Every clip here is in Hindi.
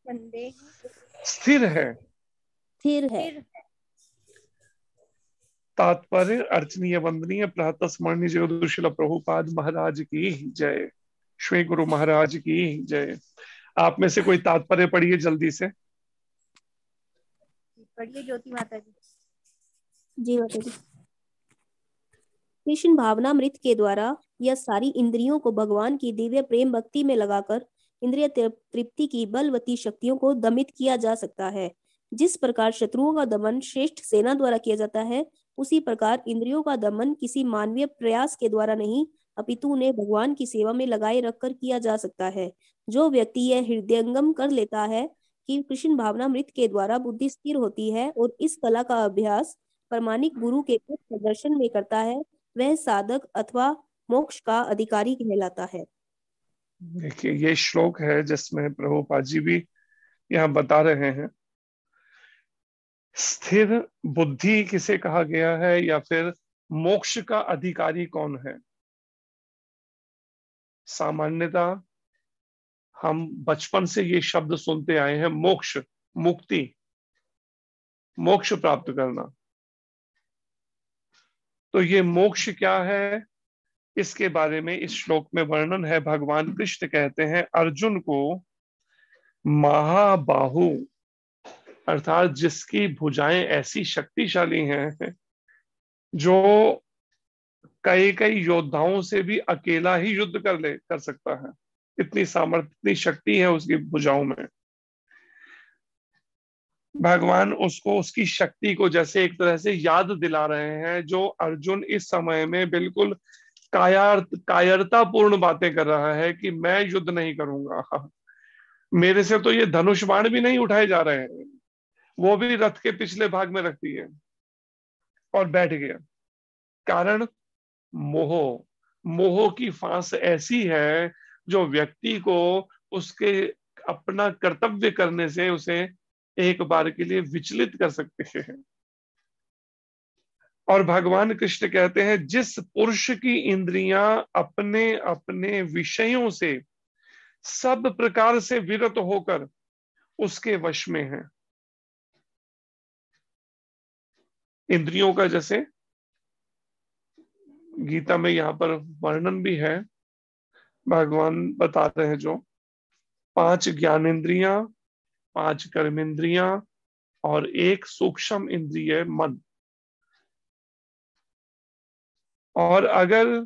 स्थिर है। स्थिर है। तात्पर्य अर्चनीय वंदनीय प्रातः स्मरणीय जगदुशील प्रभुपाद महाराज की जय। श्री गुरु महाराज की जय। आप में से कोई तात्पर्य पढ़िए जल्दी से। पढ़िए ज्योति माता जी। जी माता जी। कृष्ण भावनामृत के द्वारा यह सारी इंद्रियों को भगवान की दिव्य प्रेम भक्ति में लगाकर इंद्रिय तृप्ति की बलवती शक्तियों को दमित किया जा सकता है। जिस प्रकार शत्रुओं का दमन श्रेष्ठ सेना द्वारा किया जाता है, उसी प्रकार इंद्रियों का दमन किसी मानवीय प्रयास के द्वारा नहीं, अपितु उन्हें भगवान की सेवा में लगाए रखकर किया जा सकता है। जो व्यक्ति यह हृदयंगम कर लेता है कि कृष्ण भावनामृत के द्वारा बुद्धि स्थिर होती है और इस कला का अभ्यास प्रामाणिक गुरु के प्रदर्शन में करता है, वह साधक अथवा मोक्ष का अधिकारी कहलाता है। देखिए, ये श्लोक है जिसमें प्रभुपाद जी भी यहाँ बता रहे हैं स्थिर बुद्धि किसे कहा गया है या फिर मोक्ष का अधिकारी कौन है। सामान्यता हम बचपन से ये शब्द सुनते आए हैं, मोक्ष, मुक्ति, मोक्ष प्राप्त करना। तो ये मोक्ष क्या है, इसके बारे में इस श्लोक में वर्णन है। भगवान कृष्ण कहते हैं अर्जुन को, महाबाहु अर्थात जिसकी भुजाएं ऐसी शक्तिशाली हैं जो कई कई योद्धाओं से भी अकेला ही युद्ध कर सकता है। इतनी सामर्थ्य, इतनी शक्ति है उसकी भुजाओं में। भगवान उसको, उसकी शक्ति को जैसे एक तरह से याद दिला रहे हैं, जो अर्जुन इस समय में बिल्कुल कायरतापूर्ण बातें कर रहा है कि मैं युद्ध नहीं करूंगा, मेरे से तो ये धनुष बाण भी नहीं उठाए जा रहे हैं। वो भी रथ के पिछले भाग में रख दिए और बैठ गया। कारण मोह। मोह की फांस ऐसी है जो व्यक्ति को उसके अपना कर्तव्य करने से उसे एक बार के लिए विचलित कर सकते हैं। और भगवान कृष्ण कहते हैं जिस पुरुष की इंद्रियां अपने अपने विषयों से सब प्रकार से विरत होकर उसके वश में है। इंद्रियों का जैसे गीता में यहां पर वर्णन भी है, भगवान बता रहे हैं जो 5 ज्ञानेंद्रियां, 5 कर्मेंद्रियां और 1 सूक्ष्म इंद्रिय मन। और अगर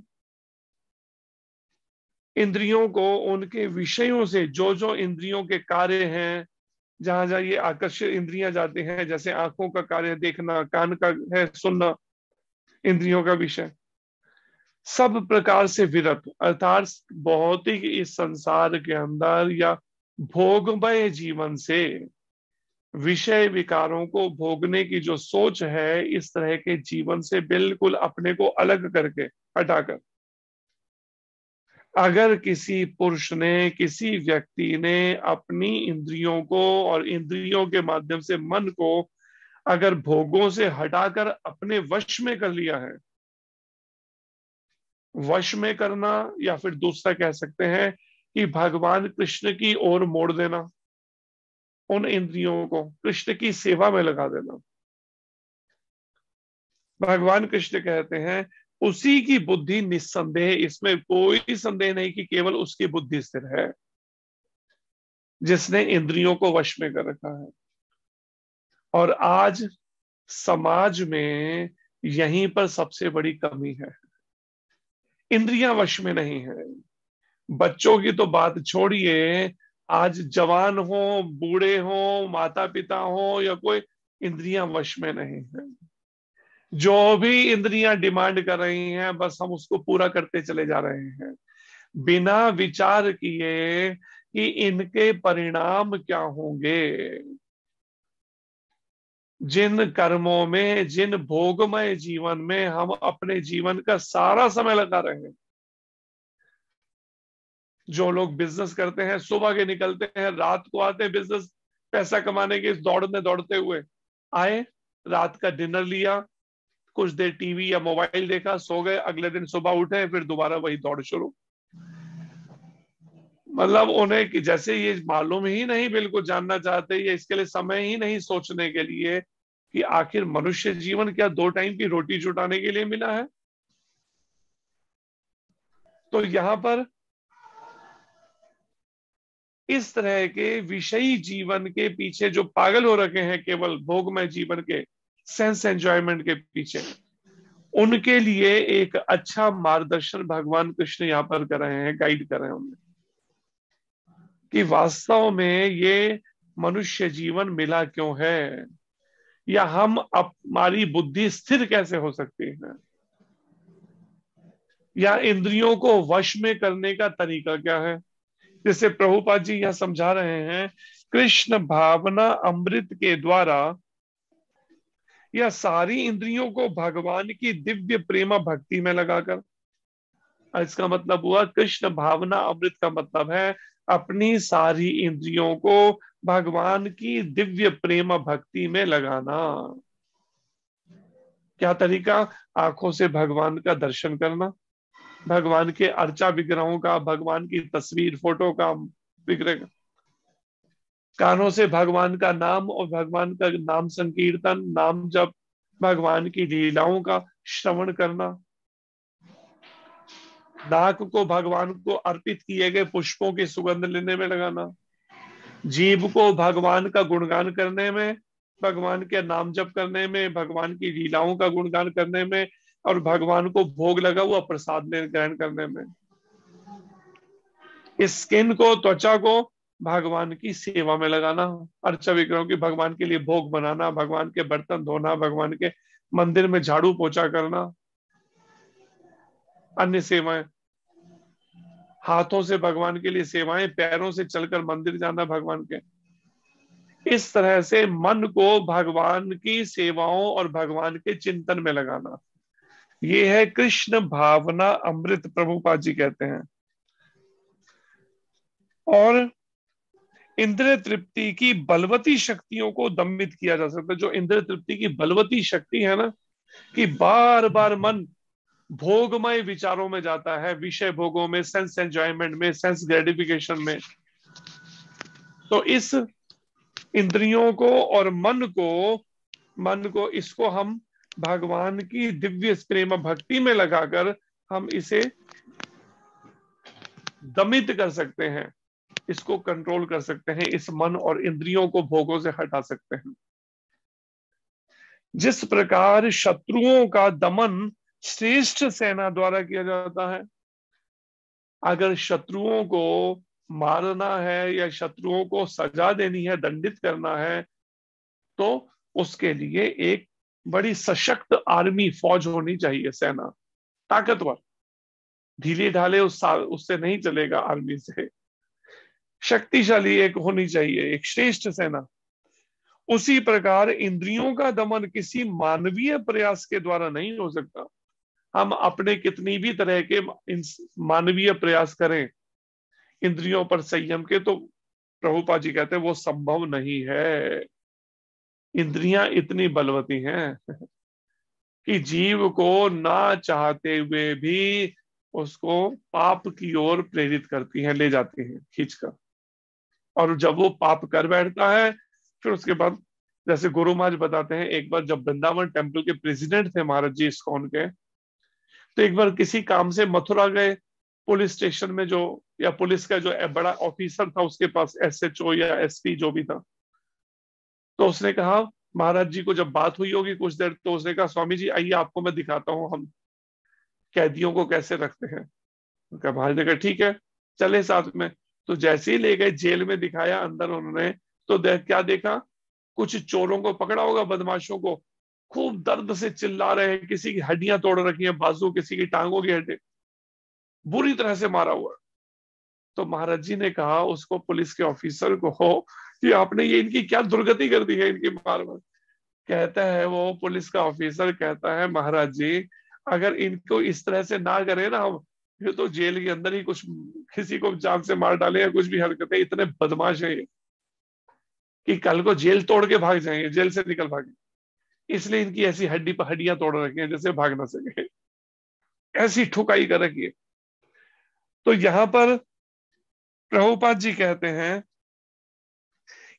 इंद्रियों को उनके विषयों से, जो जो इंद्रियों के कार्य हैं, जहां जहां ये आकर्षित इंद्रियां जाती हैं, जैसे आंखों का कार्य देखना, कान का है सुनना, इंद्रियों का विषय, सब प्रकार से विरत अर्थात भौतिक इस संसार के अंदर या भोगमय जीवन से विषय विकारों को भोगने की जो सोच है, इस तरह के जीवन से बिल्कुल अपने को अलग करके हटाकर अगर किसी पुरुष ने, किसी व्यक्ति ने अपनी इंद्रियों को और इंद्रियों के माध्यम से मन को अगर भोगों से हटाकर अपने वश में कर लिया है, वश में करना या फिर दूसरा कह सकते हैं कि भगवान कृष्ण की ओर मोड़ देना, उन इंद्रियों को कृष्ण की सेवा में लगा देना। भगवान कृष्ण कहते हैं उसी की बुद्धि निस्संदेह, इसमें कोई संदेह नहीं कि केवल उसकी बुद्धि स्थिर है जिसने इंद्रियों को वश में कर रखा है। और आज समाज में यहीं पर सबसे बड़ी कमी है, इंद्रियां वश में नहीं है। बच्चों की तो बात छोड़िए, आज जवान हो, बूढ़े हो, माता पिता हो या कोई, इंद्रियां वश में नहीं है। जो भी इंद्रियां डिमांड कर रही हैं बस हम उसको पूरा करते चले जा रहे हैं, बिना विचार किए कि इनके परिणाम क्या होंगे। जिन कर्मों में, जिन भोगमय जीवन में हम अपने जीवन का सारा समय लगा रहे हैं, जो लोग बिजनेस करते हैं, सुबह के निकलते हैं, रात को आते हैं बिजनेस पैसा कमाने के दौड़ने दौड़ते हुए, आए, रात का डिनर लिया, कुछ देर टीवी या मोबाइल देखा, सो गए, अगले दिन सुबह उठे, फिर दोबारा वही दौड़ शुरू। मतलब उन्हें कि जैसे ये मालूम ही नहीं, बिल्कुल जानना चाहते, ये इसके लिए समय ही नहीं सोचने के लिए कि आखिर मनुष्य जीवन क्या 2 टाइम की रोटी जुटाने के लिए मिला है। तो यहां पर इस तरह के विषयी जीवन के पीछे जो पागल हो रखे हैं, केवल भोगमय जीवन के सेंस एंजॉयमेंट के पीछे, उनके लिए एक अच्छा मार्गदर्शन भगवान कृष्ण यहाँ पर कर रहे हैं, गाइड कर रहे हैं उन्हें, कि वास्तव में ये मनुष्य जीवन मिला क्यों है, या हम हमारी बुद्धि स्थिर कैसे हो सकती है, या इंद्रियों को वश में करने का तरीका क्या है। जैसे प्रभुपाद जी यह समझा रहे हैं, कृष्ण भावना अमृत के द्वारा यह सारी इंद्रियों को भगवान की दिव्य प्रेम भक्ति में लगाकर, इसका मतलब हुआ कृष्ण भावना अमृत का मतलब है अपनी सारी इंद्रियों को भगवान की दिव्य प्रेम भक्ति में लगाना। क्या तरीका? आंखों से भगवान का दर्शन करना, भगवान के अर्चा विग्रहों का, भगवान की तस्वीर फोटो का विग्रह, कानों से भगवान का नाम और भगवान का नाम संकीर्तन, नाम जप, भगवान की लीलाओं का श्रवण करना, नाक को भगवान को अर्पित किए गए पुष्पों की सुगंध लेने में लगाना, जीभ को भगवान का गुणगान करने में, भगवान के नाम जप करने में, भगवान की लीलाओं का गुणगान करने में, और भगवान को भोग लगा हुआ प्रसाद ग्रहण करने में। इस स्किन को, त्वचा को भगवान की सेवा में लगाना, अर्चा विग्रहों की भगवान के लिए भोग बनाना, भगवान के बर्तन धोना, भगवान के मंदिर में झाड़ू पोछा करना, अन्य सेवाएं, हाथों से भगवान के लिए सेवाएं, पैरों से चलकर मंदिर जाना भगवान के। इस तरह से मन को भगवान की सेवाओं और भगवान के चिंतन में लगाना, ये है कृष्ण भावना अमृत, प्रभुपाद जी कहते हैं। और इंद्रिय तृप्ति की बलवती शक्तियों को दमित किया जा सकता है। जो इंद्रिय तृप्ति की बलवती शक्ति है ना, कि बार बार मन भोगमय विचारों में जाता है, विषय भोगों में, सेंस एंजॉयमेंट में, सेंस ग्रेटिफिकेशन में, तो इस इंद्रियों को और मन को इसको हम भगवान की दिव्य प्रेम भक्ति में लगाकर हम इसे दमित कर सकते हैं, इसको कंट्रोल कर सकते हैं, इस मन और इंद्रियों को भोगों से हटा सकते हैं। जिस प्रकार शत्रुओं का दमन श्रेष्ठ सेना द्वारा किया जाता है, अगर शत्रुओं को मारना है या शत्रुओं को सजा देनी है, दंडित करना है, तो उसके लिए एक बड़ी सशक्त आर्मी, फौज होनी चाहिए, सेना ताकतवर, ढीले ढाले उससे नहीं चलेगा, आर्मी से शक्तिशाली एक होनी चाहिए, एक श्रेष्ठ सेना। उसी प्रकार इंद्रियों का दमन किसी मानवीय प्रयास के द्वारा नहीं हो सकता। हम अपने कितनी भी तरह के मानवीय प्रयास करें इंद्रियों पर संयम के, तो प्रभुपाद जी कहते हैं वो संभव नहीं है। इंद्रियां इतनी बलवती हैं कि जीव को ना चाहते हुए भी उसको पाप की ओर प्रेरित करती हैं, ले जाती हैं खींचकर। और जब वो पाप कर बैठता है, फिर उसके बाद, जैसे गुरु महाराज बताते हैं, एक बार जब वृंदावन टेम्पल के प्रेसिडेंट थे महाराज जी इस्कॉन के, तो एक बार किसी काम से मथुरा गए, पुलिस स्टेशन में जो, या पुलिस का जो बड़ा ऑफिसर था उसके पास, एसएचओ या एसपी जो भी था, तो उसने कहा महाराज जी को, जब बात हुई होगी कुछ देर, तो उसने कहा स्वामी जी आइए आपको मैं दिखाता हूँ हम कैदियों को कैसे रखते हैं। उनका महाराज ने कहा ठीक है, चले साथ में। तो जैसे ही ले गए जेल में, दिखाया अंदर उन्होंने, तो क्या देखा, कुछ चोरों को पकड़ा होगा, बदमाशों को, खूब दर्द से चिल्ला रहे हैं, किसी की हड्डियां तोड़ रखी हैं, बाजू, किसी की टांगों की हड्डी, बुरी तरह से मारा हुआ। तो महाराज जी ने कहा उसको, पुलिस के ऑफिसर को, हो कि आपने ये इनकी क्या दुर्गति कर दी है, इनकी मार मार। कहता है वो पुलिस का ऑफिसर, कहता है महाराज जी अगर इनको इस तरह से ना करें ना हम, ये तो जेल के अंदर ही कुछ किसी को जान से मार डाले या कुछ भी हरकतें, इतने बदमाश है ये कि कल को जेल तोड़ के भाग जाएंगे, जेल से निकल भागे, इसलिए इनकी ऐसी हड्डी पर हड्डियां तोड़ रखी हैं जैसे भाग ना सके, ऐसी ठुकाई कर रखी है। तो यहां पर प्रभुपाद जी कहते हैं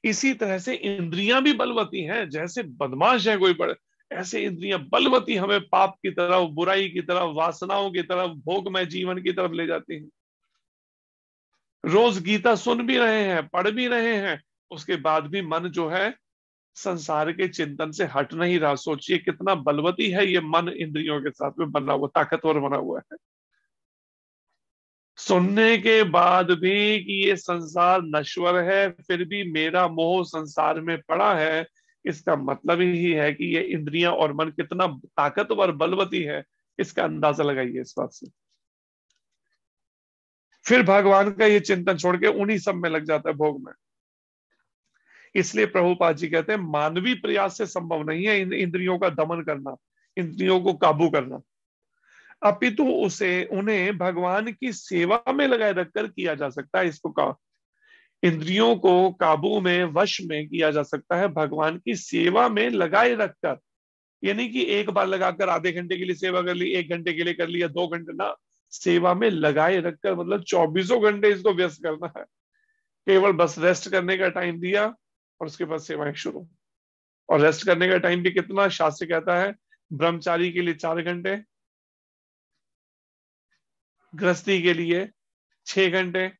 इसी तरह से इंद्रियां भी बलवती हैं। जैसे बदमाश है कोई बड़े, ऐसे इंद्रियां बलवती हमें पाप की तरफ, बुराई की तरफ, वासनाओं की तरफ, भोगमय जीवन की तरफ ले जाती हैं। रोज गीता सुन भी रहे हैं, पढ़ भी रहे हैं, उसके बाद भी मन जो है संसार के चिंतन से हट नहीं रहा। सोचिए कितना बलवती है ये मन, इंद्रियों के साथ में बना हुआ, ताकतवर बना हुआ है। सुनने के बाद भी कि ये संसार नश्वर है, फिर भी मेरा मोह संसार में पड़ा है, इसका मतलब ही है कि ये इंद्रियां और मन कितना ताकतवर बलवती है, इसका अंदाजा लगाइए इस बात से। फिर भगवान का ये चिंतन छोड़ के उन्हीं सब में लग जाता है, भोग में। इसलिए प्रभुपाद जी कहते हैं मानवीय प्रयास से संभव नहीं है इंद्रियों का दमन करना, इंद्रियों को काबू करना, अपितु उसे उन्हें भगवान की सेवा में लगाए रखकर किया जा सकता है। इसको कहा इंद्रियों को काबू में, वश में किया जा सकता है भगवान की सेवा में लगाए रखकर। यानी कि एक बार लगाकर आधे घंटे के लिए सेवा कर ली, 1 घंटे के लिए कर लिया, 2 घंटे ना, सेवा में लगाए रखकर मतलब 24 घंटे इसको व्यस्त करना है। केवल बस रेस्ट करने का टाइम दिया और उसके बाद सेवाएं शुरू। और रेस्ट करने का टाइम भी कितना, शास्त्र कहता है ब्रह्मचारी के लिए 4 घंटे, गृहस्थी के लिए 6 घंटे,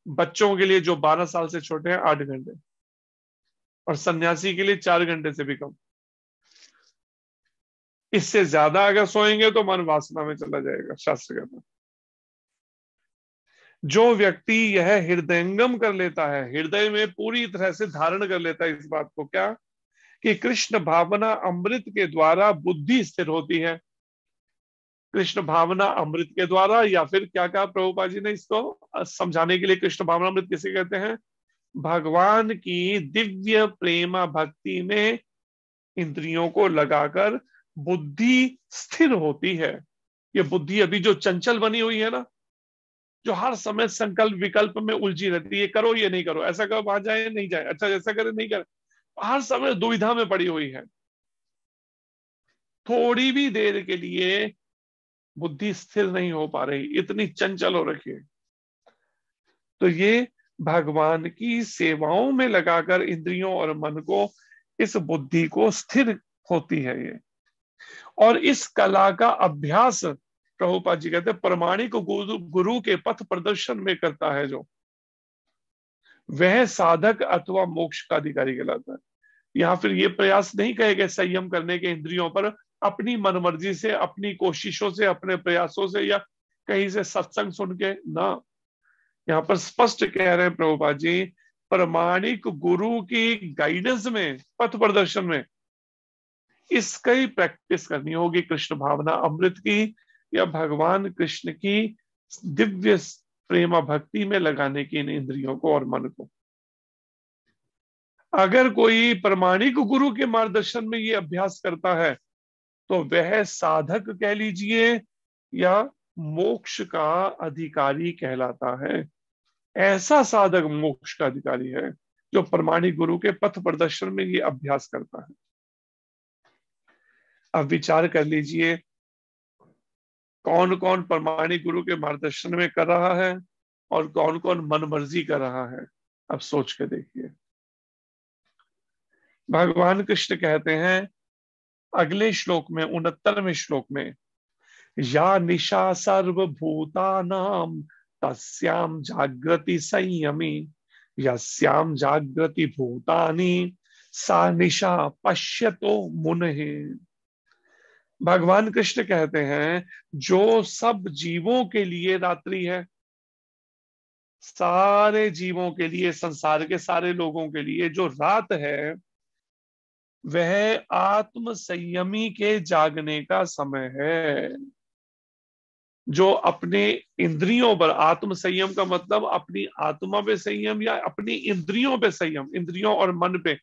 बच्चों के लिए जो 12 साल से छोटे हैं 8 घंटे, और सन्यासी के लिए 4 घंटे से भी कम। इससे ज्यादा अगर सोएंगे तो मन वासना में चला जाएगा, शास्त्र कहता है। जो व्यक्ति यह हृदयंगम कर लेता है, हृदय में पूरी तरह से धारण कर लेता है इस बात को, क्या कि कृष्ण भावना अमृत के द्वारा बुद्धि स्थिर होती है। कृष्ण भावना अमृत के द्वारा, या फिर क्या कहा प्रभुपाद जी ने इसको समझाने के लिए, कृष्ण भावना अमृत किसे कहते हैं? भगवान की दिव्य प्रेम भक्ति में इंद्रियों को लगाकर बुद्धि स्थिर होती है। ये बुद्धि अभी जो चंचल बनी हुई है ना, जो हर समय संकल्प विकल्प में उलझी रहती है, ये करो ये नहीं करो, ऐसा करो वहां जाए नहीं जाए, अच्छा ऐसा करे नहीं करे, हर समय दुविधा में पड़ी हुई है। थोड़ी भी देर के लिए बुद्धि स्थिर नहीं हो पा रही, इतनी चंचल हो रखी है। तो ये भगवान की सेवाओं में लगाकर इंद्रियों और मन को, इस बुद्धि को स्थिर होती है ये। और इस कला का अभ्यास प्रभुपाद जी कहते हैं प्रमाणिक गुरु के पथ प्रदर्शन में करता है जो, वह साधक अथवा मोक्ष का अधिकारी कहलाता है। या फिर ये प्रयास नहीं कहेगा संयम करने के इंद्रियों पर, अपनी मनमर्जी से, अपनी कोशिशों से, अपने प्रयासों से, या कहीं से सत्संग सुन के ना। यहाँ पर स्पष्ट कह रहे हैं प्रभुपाद जी, प्रमाणिक गुरु की गाइडेंस में, पथ प्रदर्शन में इसका ही प्रैक्टिस करनी होगी, कृष्ण भावना अमृत की या भगवान कृष्ण की दिव्य प्रेम भक्ति में लगाने की इन इंद्रियों को और मन को। अगर कोई प्रमाणिक गुरु के मार्गदर्शन में ये अभ्यास करता है तो वह साधक कह लीजिए या मोक्ष का अधिकारी कहलाता है। ऐसा साधक मोक्ष का अधिकारी है जो प्रमाणिक गुरु के पथ प्रदर्शन में ये अभ्यास करता है। अब विचार कर लीजिए कौन कौन प्रमाणिक गुरु के मार्गदर्शन में कर रहा है और कौन कौन मन मर्जी कर रहा है। अब सोच के देखिए। भगवान कृष्ण कहते हैं अगले श्लोक में, 69वें श्लोक में, या निशा सर्वभूतानां तस्याम जागृति संयमी, यस्याम जागृति भूतानि सा निशा पश्यतो मुनः। भगवान कृष्ण कहते हैं जो सब जीवों के लिए रात्रि है, सारे जीवों के लिए, संसार के सारे लोगों के लिए जो रात है, वह आत्म संयमी के जागने का समय है। जो अपने इंद्रियों पर, आत्म संयम का मतलब अपनी आत्मा पे संयम या अपनी इंद्रियों पे संयम, इंद्रियों और मन पे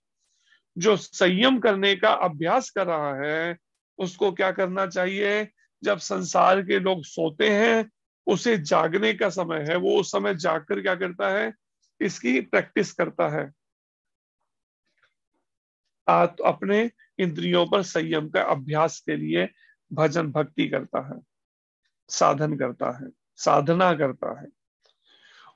जो संयम करने का अभ्यास कर रहा है, उसको क्या करना चाहिए? जब संसार के लोग सोते हैं, उसे जागने का समय है, वो उस समय जागकर क्या करता है? इसकी प्रैक्टिस करता है, अपने इंद्रियों पर संयम का अभ्यास के लिए भजन भक्ति करता है, साधन करता है, साधना करता है।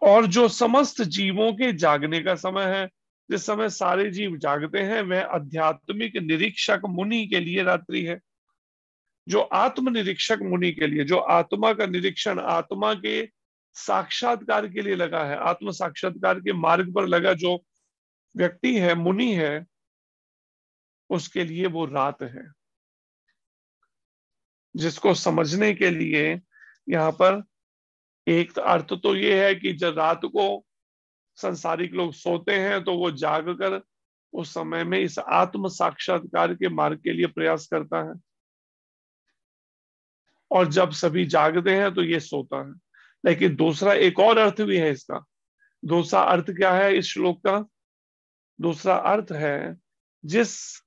और जो समस्त जीवों के जागने का समय है, जिस समय सारे जीव जागते हैं, वह आध्यात्मिक निरीक्षक मुनि के लिए रात्रि है। जो आत्म निरीक्षक मुनि के लिए, जो आत्मा का निरीक्षण, आत्मा के साक्षात्कार के लिए लगा है, आत्म साक्षात्कार के मार्ग पर लगा जो व्यक्ति है, मुनि है, उसके लिए वो रात है। जिसको समझने के लिए यहाँ पर एक अर्थ तो ये है कि जब रात को संसारिक लोग सोते हैं तो वो जाग कर उस समय में इस आत्म साक्षात्कार के मार्ग के लिए प्रयास करता है, और जब सभी जागते हैं तो ये सोता है। लेकिन दूसरा एक और अर्थ भी है इसका। दूसरा अर्थ क्या है इस श्लोक का? दूसरा अर्थ है, जिस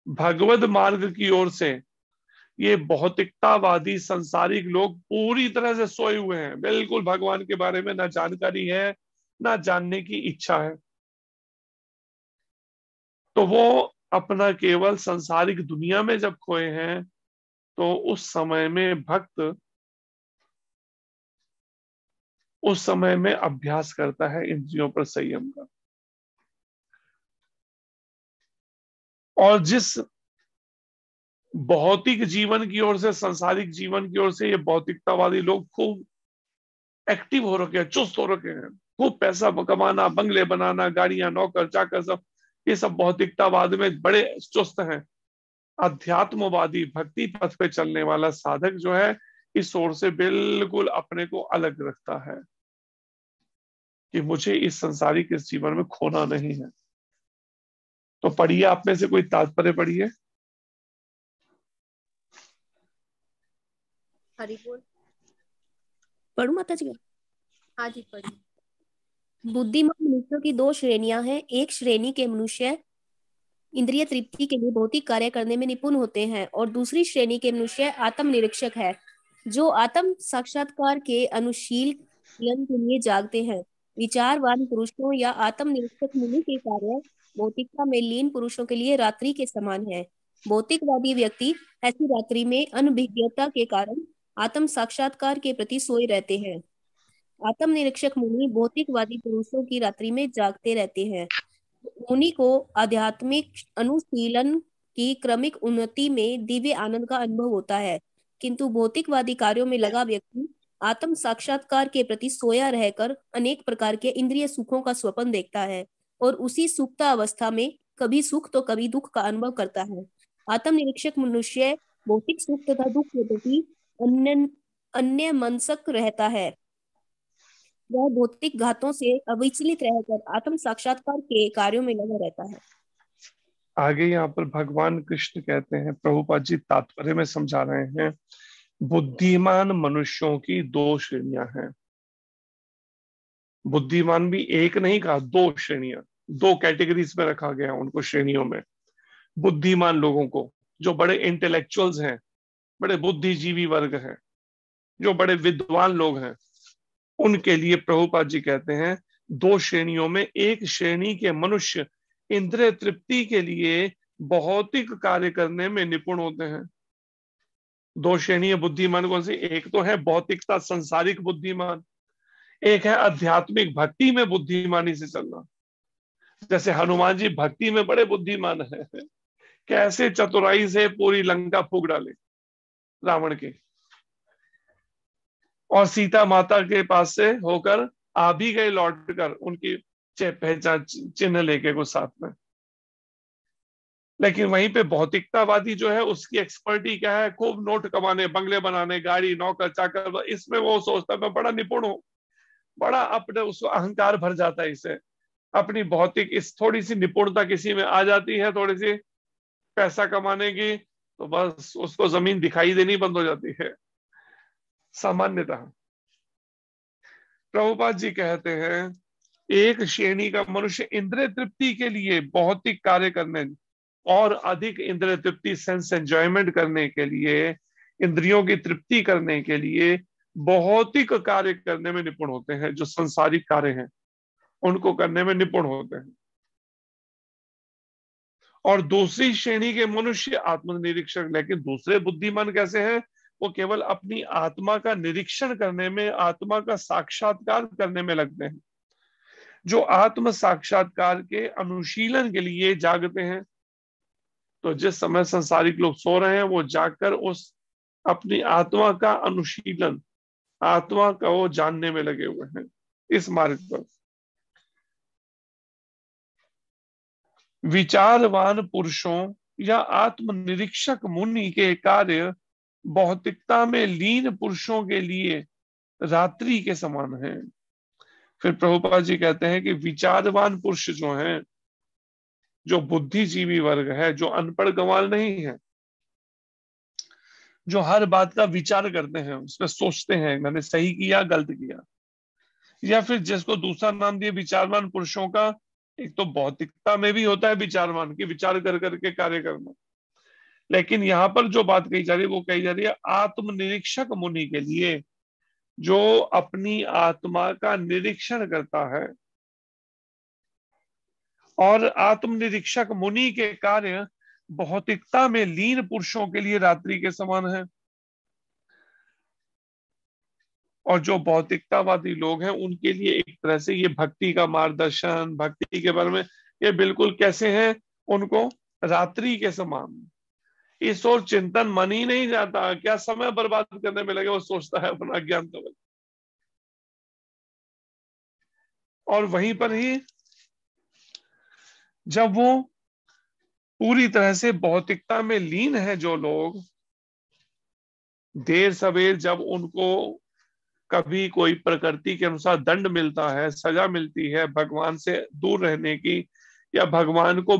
भगवद मार्ग की ओर से ये भौतिकतावादी संसारिक लोग पूरी तरह से सोए हुए हैं, बिल्कुल भगवान के बारे में ना जानकारी है, ना जानने की इच्छा है, तो वो अपना केवल संसारिक दुनिया में जब खोए हैं, तो उस समय में भक्त उस समय में अभ्यास करता है इंद्रियों पर संयम का। और जिस भौतिक जीवन की ओर से, संसारिक जीवन की ओर से ये भौतिकतावादी लोग खूब एक्टिव हो रखे हैं, चुस्त हो रखे हैं, खूब पैसा कमाना, बंगले बनाना, गाड़ियां, नौकर चाकर, सब ये सब भौतिकतावाद में बड़े चुस्त हैं। अध्यात्मवादी भक्ति पथ पे चलने वाला साधक जो है, इस ओर से बिल्कुल अपने को अलग रखता है कि मुझे इस संसारिक इस जीवन में खोना नहीं है। तो पढ़िए, आप में से कोई तात्पर्य पढ़िए। हरि बोल। पढ़ू माता जी? हाँ जी पढ़िए। बुद्धिमान मनुष्यों की दो श्रेणियां हैं। एक श्रेणी के मनुष्य इंद्रिय तृप्ति के लिए भौतिक कार्य करने में निपुण होते हैं, और दूसरी श्रेणी के मनुष्य आत्म निरीक्षक है, जो आत्म साक्षात्कार के अनुशीलन के लिए जागते हैं। विचारवान पुरुषों या आत्म निरीक्षक मुनि के कार्य भौतिकता में लीन पुरुषों के लिए रात्रि के समान है। भौतिकवादी व्यक्ति ऐसी रात्रि में अनभिज्ञता के कारण आत्म साक्षात्कार के प्रति सोए रहते हैं। आत्म निरीक्षक मुनि भौतिकवादी पुरुषों की रात्रि में जागते रहते हैं। मुनि को आध्यात्मिक अनुशीलन की क्रमिक उन्नति में दिव्य आनंद का अनुभव होता है, किंतु भौतिकवादी कार्यों में लगा व्यक्ति आत्म साक्षात्कार के प्रति सोया रहकर अनेक प्रकार के इंद्रिय सुखों का स्वप्न देखता है, और उसी सुप्ता अवस्था में कभी सुख तो कभी दुख का अनुभव करता है। आत्म निरीक्षक मनुष्य भौतिक सुख तथा दुख के प्रति अन्य मनसक रहता है। वह भौतिक घातों से अविचलित रहकर आत्म साक्षात्कार के कार्यों में लगा रहता है। आगे यहाँ पर भगवान कृष्ण कहते हैं, प्रभुपाद जी तात्पर्य में समझा रहे हैं, बुद्धिमान मनुष्यों की दो श्रेणियां हैं। बुद्धिमान भी एक नहीं कहा, दो श्रेणियां, दो कैटेगरीज में रखा गया उनको, श्रेणियों में। बुद्धिमान लोगों को, जो बड़े इंटेलेक्चुअल्स हैं, बड़े बुद्धिजीवी वर्ग हैं, जो बड़े विद्वान लोग हैं, उनके लिए प्रभुपाद जी कहते हैं दो श्रेणियों में एक श्रेणी के मनुष्य इंद्रिय तृप्ति के लिए भौतिक कार्य करने में निपुण होते हैं। दो श्रेणी बुद्धिमान कौन सी? एक तो है भौतिकता संसारिक बुद्धिमान, एक है आध्यात्मिक भक्ति में बुद्धिमानी से चलना। जैसे हनुमान जी भक्ति में बड़े बुद्धिमान है, कैसे चतुराई से पूरी लंका फूंक डाले रावण के, और सीता माता के पास से होकर आ भी गए लौट कर, उनकी पहचान चिन्ह लेके कुछ साथ में। लेकिन वहीं पे भौतिकतावादी जो है, उसकी एक्सपर्टी क्या है? खूब नोट कमाने, बंगले बनाने, गाड़ी, नौकर चाकर, इसमें वो सोचता है मैं बड़ा निपुण हूं, बड़ा अपने उसको अहंकार भर जाता है इससे। अपनी भौतिक इस थोड़ी सी निपुणता किसी में आ जाती है, थोड़ी सी पैसा कमाने की, तो बस उसको जमीन दिखाई देनी बंद हो जाती है सामान्यतः। प्रभुपाद जी कहते हैं एक श्रेणी का मनुष्य इंद्रिय तृप्ति के लिए भौतिक कार्य करने और अधिक इंद्रिय तृप्ति, सेंस एंजॉयमेंट करने के लिए, इंद्रियों की तृप्ति करने के लिए भौतिक कार्य करने में निपुण होते हैं। जो संसारिक कार्य हैं उनको करने में निपुण होते हैं। और दूसरी श्रेणी के मनुष्य आत्मनिरीक्षक। लेकिन दूसरे बुद्धिमान कैसे हैं? वो केवल अपनी आत्मा का निरीक्षण करने में, आत्मा का साक्षात्कार करने में लगते हैं। जो आत्म साक्षात्कार के अनुशीलन के लिए जागते हैं, तो जिस समय संसारिक लोग सो रहे हैं वो जागकर उस अपनी आत्मा का अनुशीलन, आत्मा का वो जानने में लगे हुए हैं इस मार्ग पर। विचारवान पुरुषों या आत्मनिरीक्षक मुनि के कार्य भौतिकता में लीन पुरुषों के लिए रात्रि के समान है। फिर प्रभुपाद जी कहते हैं कि विचारवान पुरुष जो हैं, जो बुद्धिजीवी वर्ग है, जो अनपढ़ गंवार नहीं है, जो हर बात का विचार करते हैं, उसमें सोचते हैं मैंने सही किया गलत किया, या फिर जिसको दूसरा नाम दिया विचारवान पुरुषों का, एक तो भौतिकता में भी होता है विचारवान की, विचार कर करके कार्य करना, लेकिन यहां पर जो बात कही जा रही है वो कही जा रही है आत्मनिरीक्षक मुनि के लिए, जो अपनी आत्मा का निरीक्षण करता है। और आत्मनिरीक्षक मुनि के कार्य भौतिकता में लीन पुरुषों के लिए रात्रि के समान है। और जो भौतिकतावादी लोग हैं उनके लिए एक तरह से ये भक्ति का मार्गदर्शन, भक्ति के बारे में ये बिल्कुल कैसे हैं, उनको रात्रि के समान। इस ओर चिंतन मन ही नहीं जाता, क्या समय बर्बाद करने में लगे वो सोचता है अपना ज्ञान तो। और वहीं पर ही जब वो पूरी तरह से भौतिकता में लीन है जो लोग, देर सवेर जब उनको कभी कोई प्रकृति के अनुसार दंड मिलता है, सजा मिलती है भगवान से दूर रहने की, या भगवान को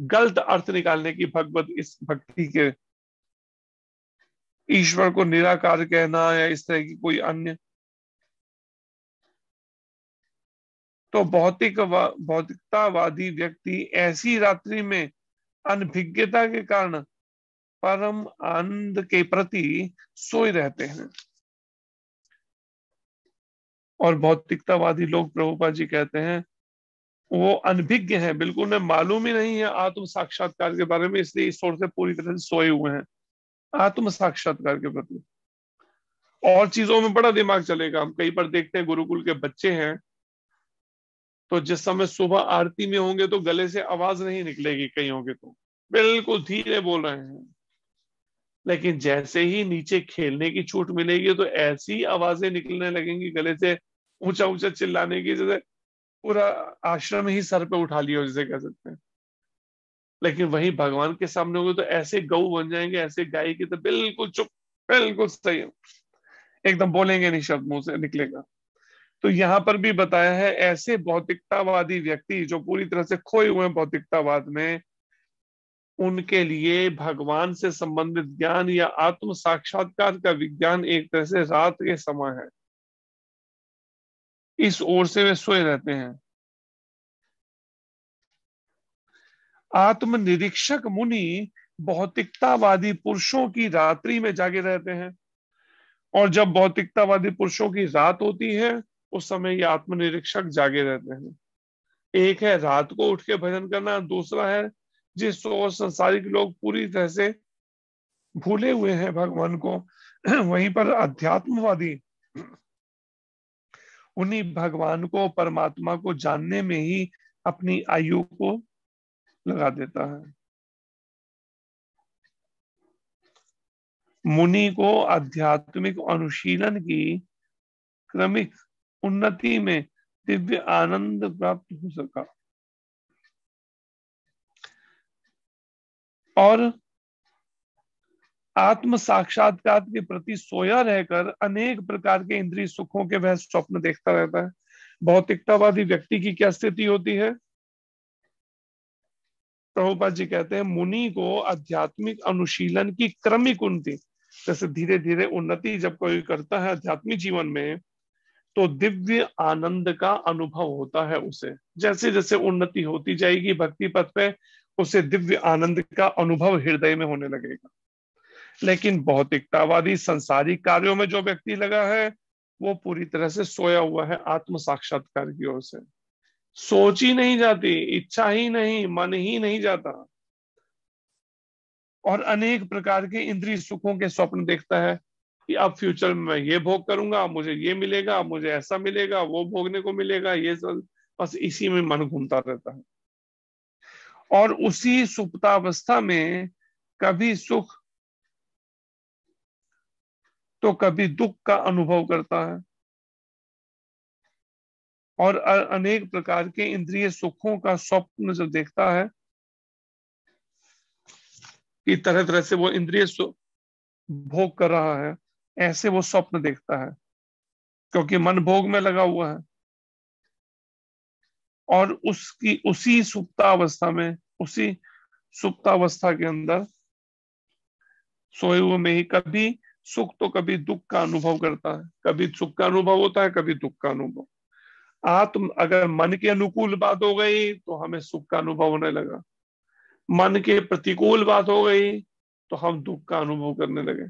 गलत अर्थ निकालने की, भगवत इस भक्ति के, ईश्वर को निराकार कहना या इस तरह की कोई अन्य, तो भौतिकतावादी व्यक्ति ऐसी रात्रि में अनभिज्ञता के कारण परम आनंद के प्रति सोए रहते हैं। और भौतिकतावादी लोग, प्रभुपाद जी कहते हैं, वो अनभिज्ञ हैं, बिल्कुल उन्हें मालूम ही नहीं है आत्म साक्षात्कार के बारे में, इसलिए इस ओर से पूरी तरह से सोए हुए हैं आत्म साक्षात्कार के प्रति। और चीजों में बड़ा दिमाग चलेगा। हम कई बार देखते हैं गुरुकुल के बच्चे हैं, तो जिस समय सुबह आरती में होंगे तो गले से आवाज नहीं निकलेगी, कईयों के तो बिल्कुल धीरे बोल रहे हैं, लेकिन जैसे ही नीचे खेलने की छूट मिलेगी तो ऐसी आवाजें निकलने लगेंगी गले से, ऊंचा ऊंचा चिल्लाने की, जैसे पूरा आश्रम ही सर पे उठा लिया जिसे कह सकते हैं। लेकिन वहीं भगवान के सामने होंगे तो ऐसे गऊ बन जाएंगे, ऐसे गाय की, तो बिल्कुल चुप, बिल्कुल सही, एकदम बोलेंगे नहीं, शब्द मुंह से निकलेगा। तो यहाँ पर भी बताया है ऐसे भौतिकतावादी व्यक्ति जो पूरी तरह से खोए हुए हैं भौतिकतावाद में, उनके लिए भगवान से संबंधित ज्ञान या आत्म साक्षात्कार का विज्ञान एक तरह से रात के समय है। इस ओर से वे सोए रहते हैं। आत्मनिरीक्षक मुनि भौतिकतावादी पुरुषों की रात्रि में जागे रहते हैं, और जब भौतिकतावादी पुरुषों की रात होती है उस समय ये आत्मनिरीक्षक जागे रहते हैं। एक है रात को उठ के भजन करना, दूसरा है जिस ओर संसारिक लोग पूरी तरह से भूले हुए हैं भगवान को, वहीं पर अध्यात्मवादी उन्हीं भगवान को, परमात्मा को जानने में ही अपनी आयु को लगा देता है। मुनि को आध्यात्मिक अनुशीलन की क्रमिक उन्नति में दिव्य आनंद प्राप्त हो सका, और आत्म साक्षात्कार के प्रति सोया रहकर अनेक प्रकार के इंद्रिय सुखों के वह स्वप्न देखता रहता है। भौतिकतावादी व्यक्ति की क्या स्थिति होती है? प्रभुपाद जी कहते हैं मुनि को आध्यात्मिक अनुशीलन की क्रमिक उन्नति, जैसे धीरे धीरे उन्नति जब कोई करता है आध्यात्मिक जीवन में, तो दिव्य आनंद का अनुभव होता है उसे। जैसे जैसे उन्नति होती जाएगी भक्ति पथ पे, उसे दिव्य आनंद का अनुभव हृदय में होने लगेगा। लेकिन भौतिकतावादी संसारिक कार्यों में जो व्यक्ति लगा है वो पूरी तरह से सोया हुआ है आत्म साक्षात्कार की ओर से। सोच ही नहीं जाती, इच्छा ही नहीं, मन ही नहीं जाता, और अनेक प्रकार के इंद्रिय सुखों के स्वप्न देखता है। कि अब फ्यूचर में मैं ये भोग करूंगा, मुझे ये मिलेगा, मुझे ऐसा मिलेगा, वो भोगने को मिलेगा, ये सब बस इसी में मन घूमता रहता है। और उसी सुप्तावस्था में कभी सुख तो कभी दुख का अनुभव करता है, और अनेक प्रकार के इंद्रिय सुखों का स्वप्न जब देखता है कि तरह तरह से वो इंद्रिय भोग कर रहा है, ऐसे वो स्वप्न देखता है, क्योंकि मन भोग में लगा हुआ है। और उसकी उसी सुप्तावस्था के अंदर सोए हुए में ही कभी सुख तो कभी दुख का अनुभव करता है, कभी सुख का अनुभव होता है, कभी दुख का अनुभव। आत्म अगर मन के अनुकूल बात हो गई तो हमें सुख का अनुभव होने लगा, मन के प्रतिकूल बात हो गई तो हम दुख का अनुभव करने लगे।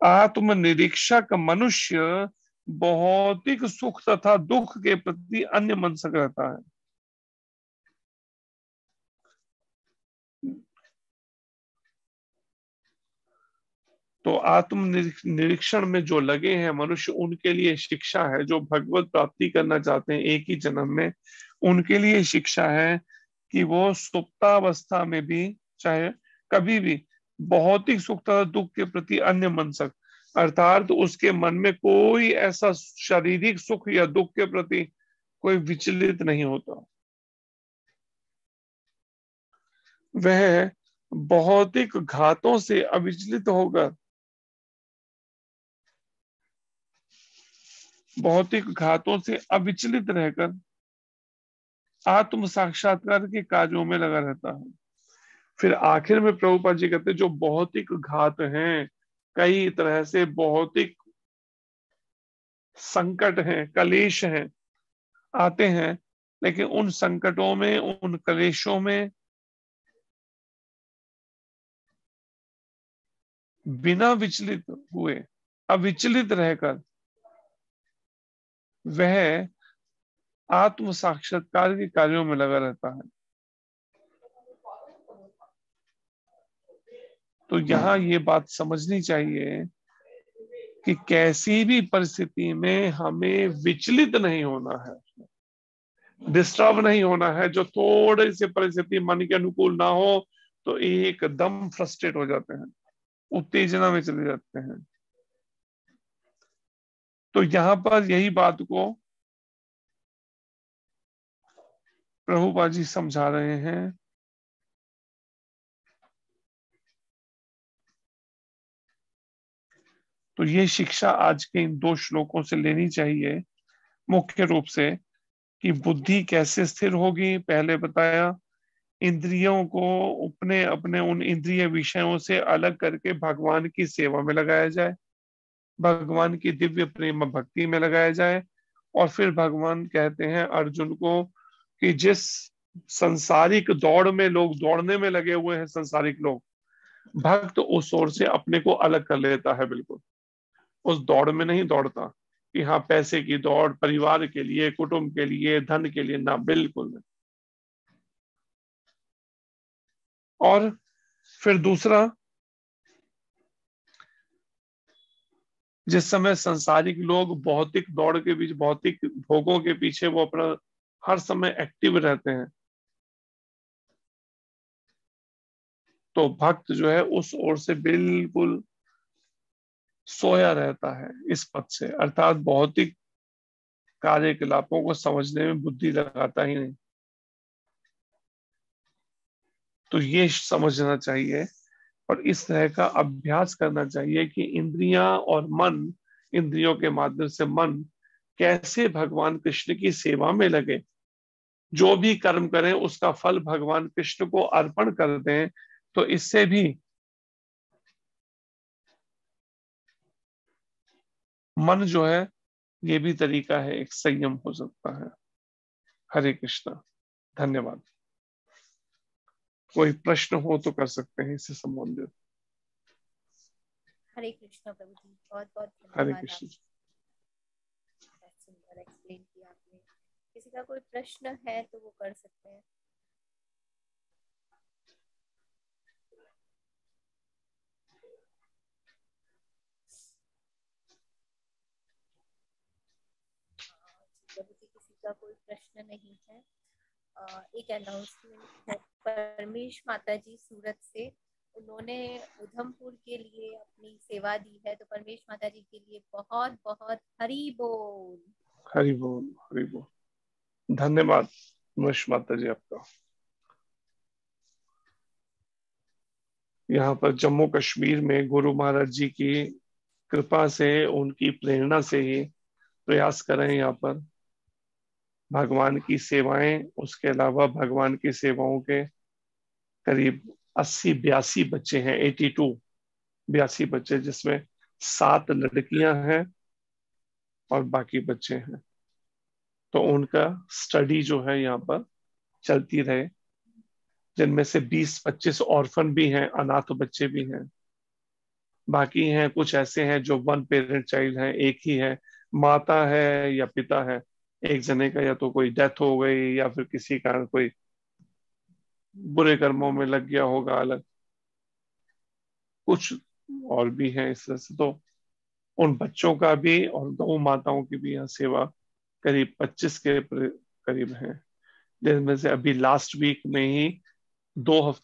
आत्म निरीक्षक मनुष्य भौतिक सुख तथा दुख के प्रति अन्य मनसक रहता है। तो आत्म निरीक्षण में जो लगे हैं मनुष्य, उनके लिए शिक्षा है, जो भगवत प्राप्ति करना चाहते हैं एक ही जन्म में, उनके लिए शिक्षा है कि वो सुप्तावस्था में भी, चाहे कभी भी, भौतिक सुख तथा दुख के प्रति अन्य मनसक, अर्थात उसके मन में कोई ऐसा शारीरिक सुख या दुख के प्रति कोई विचलित नहीं होता। वह भौतिक घातों से अविचलित होकर, भौतिक घातों से अविचलित रहकर आत्म साक्षात्कार के कार्यों में लगा रहता है। फिर आखिर में प्रभुपाद जी कहते हैं जो भौतिक घात हैं, कई तरह से भौतिक संकट हैं, कलेश हैं, आते हैं, लेकिन उन संकटों में, उन कलेशों में बिना विचलित हुए, अविचलित रहकर वह आत्म साक्षात्कार के कार्यों में लगा रहता है। तो यहाँ ये बात समझनी चाहिए कि कैसी भी परिस्थिति में हमें विचलित नहीं होना है, डिस्टर्ब नहीं होना है। जो थोड़ी सी परिस्थिति मन के अनुकूल ना हो तो एकदम फ्रस्ट्रेट हो जाते हैं, उत्तेजना में चले जाते हैं। तो यहां पर यही बात को प्रभुपाद जी समझा रहे हैं। तो ये शिक्षा आज के इन 2 श्लोकों से लेनी चाहिए मुख्य रूप से, कि बुद्धि कैसे स्थिर होगी। पहले बताया, इंद्रियों को अपने अपने उन इंद्रिय विषयों से अलग करके भगवान की सेवा में लगाया जाए, भगवान की दिव्य प्रेम भक्ति में लगाया जाए। और फिर भगवान कहते हैं अर्जुन को कि जिस संसारिक दौड़ में लोग दौड़ने में लगे हुए हैं, संसारिक लोग, भक्त उस ओर से अपने को अलग कर लेता है, बिल्कुल उस दौड़ में नहीं दौड़ता कि हाँ पैसे की दौड़, परिवार के लिए, कुटुंब के लिए, धन के लिए, ना, बिल्कुल नहीं। और फिर दूसरा, जिस समय संसारिक लोग भौतिक दौड़ के बीच, भौतिक भोगों के पीछे वो अपना हर समय एक्टिव रहते हैं, तो भक्त जो है उस ओर से बिल्कुल सोया रहता है इस पद से, अर्थात भौतिक कार्यकलापों को समझने में बुद्धि लगाता ही नहीं। तो ये समझना चाहिए और इस तरह का अभ्यास करना चाहिए कि इंद्रियां और मन, इंद्रियों के माध्यम से मन कैसे भगवान कृष्ण की सेवा में लगे, जो भी कर्म करें उसका फल भगवान कृष्ण को अर्पण कर दें। तो इससे भी मन जो है, ये भी तरीका है, एक संयम हो सकता है। हरे कृष्णा, धन्यवाद। कोई प्रश्न हो तो कर सकते हैं इससे संबंधित। हरे कृष्णा प्रभु जी, बहुत बहुत हरे धन्यवाद। कृष्ण। बहुत सुंदर एक्सप्लेन किया आपने। किसी का कोई प्रश्न है तो वो कर सकते हैं। का कोई प्रश्न नहीं है। एक अनाउंसमेंट है, परमेश माता जी सूरत से, उन्होंने उधमपुर के लिए अपनी सेवा दी है, तो परमेश माता जी के लिए बहुत बहुत हरि बोल। हरि बोल, हरि बोल। धन्यवाद परमेश माता जी आपका। यहाँ पर जम्मू कश्मीर में गुरु महाराज जी की कृपा से, उनकी प्रेरणा से ही प्रयास करें यहाँ पर भगवान की सेवाएं। उसके अलावा भगवान की सेवाओं के करीब 82 बच्चे हैं, 82 बच्चे, जिसमें 7 लड़कियां हैं और बाकी बच्चे हैं। तो उनका स्टडी जो है यहाँ पर चलती रहे, जिनमें से 20-25 ऑर्फन भी हैं, अनाथ बच्चे भी हैं। बाकी हैं कुछ ऐसे हैं जो वन पेरेंट चाइल्ड हैं, एक ही है, माता है या पिता है, एक जने का या तो कोई डेथ हो गई या फिर किसी कारण कोई बुरे कर्मों में लग गया होगा अलग, कुछ और भी हैं इस तरह से। तो उन बच्चों का भी और गौ माताओं की भी यहाँ सेवा करीब 25 के करीब है, जिनमें से अभी लास्ट वीक में ही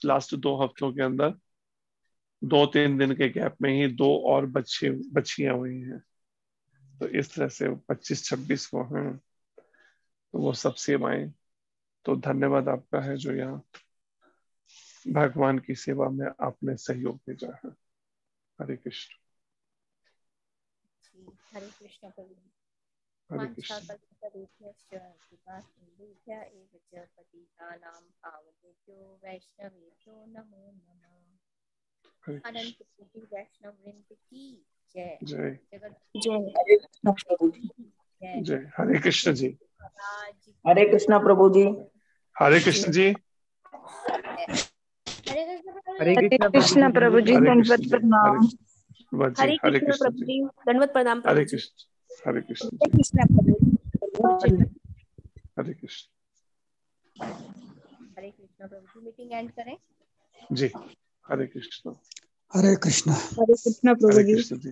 लास्ट 2 हफ्तों के अंदर 2-3 दिन के गैप में ही 2 और बच्चियां हुई हैं। तो इस तरह से 25-26 को हैं। तो वो सब सेवाएं, तो धन्यवाद आपका है जो यहाँ भगवान की सेवा में आपने सहयोग भेजा है। हरे कृष्ण। हरे कृष्ण प्रभु। हरे कृष्ण। वैष्णवेभ्यो नमो नमः। अनंत कोटि वैष्णव वृंद की जय। जय जय। जय। हरे कृष्ण जी। हरे कृष्णा प्रभु जी। हरे कृष्ण जी। हरे कृष्णा प्रभु जी। दंडवत प्रणाम। हरे कृष्ण जी। दंडवत प्रणाम प्रभु हरे जी। कृष्ण। हरे कृष्ण हरे जी। कृष्णा प्रभु जी। हरे कृष्ण। हरे कृष्णा प्रभु जी। मीटिंग एंड करें जी। हरे कृष्ण। हरे कृष्ण। हरे कृष्णा प्रभु हरे जी। कृष्ण जी।